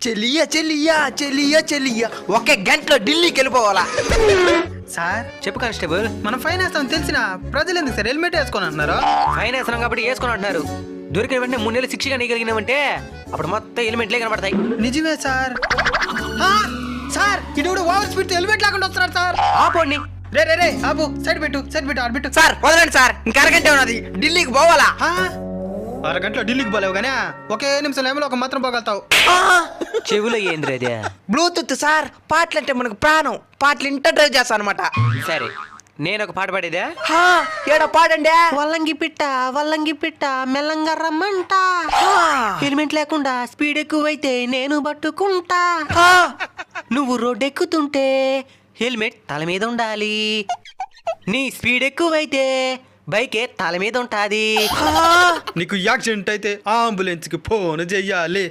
చెల్లియా చెల్లియా చెల్లియా చెల్లియా ఒకే గంటలో ఢిల్లీకి వెళ్ళిపోవాలా? సార్ చెప్పు కానిస్టేబుల్. మనం ఫైన్ వేస్తామని తెలిసిన ప్రజలు ఎందుకు సార్ హెల్మెట్ వేసుకొని అంటున్నారు? ఫైన్ వేస్తున్నాం కాబట్టి వేసుకొని అంటున్నారు. దొరికిన వెంటనే 3 నెలలు శిక్షగా నీగలిగినామంటే అప్పుడు మొత్తం ఎలిమెంట్లే కనబడతాయి. నిజమే సార్. సార్ ఇటు ఓవర్ స్పీడ్ హెల్మెట్ లేకుండా వస్తున్నాడు సార్. ఆపోండి. రే రే రే ఆపు, సైడ్ పెట్టు ఆడబెట్టు. సార్ వదలండి సార్, ఇంకా అరగంటే ఉన్నది, ఢిల్లీకి పోవాలా? అరగంటలో ఢిల్లీకి పోలేవు కానీ ఒకే నిమిషంలో ఏమో ఒక మాత్రం పోగలుగుతావు. చెవులో ఏంద్ర అదే? బ్లూటూత్ సార్, పాటలు అంటే మనకు ప్రాణం, పాటలు ఇంట డ్రైవ్ చేస్తాను అనమాట. సరే నేను ఒక పాట పాడేదా? ఏడో పాడండి. వల్లంగి పిట్ట మెల్లంగా రమ్మంట, హెల్మెట్ లేకుండా స్పీడ్ ఎక్కువైతే నేను పట్టుకుంటా, నువ్వు రోడ్ ఎక్కుతుంటే హెల్మెట్ తల మీద ఉండాలి, నీ స్పీడ్ ఎక్కువైతే బైకే తల మీద ఉంటాది. నీకు యాక్సిడెంట్ అయితే అంబులెన్స్ కి ఫోన్ చెయ్యాలి.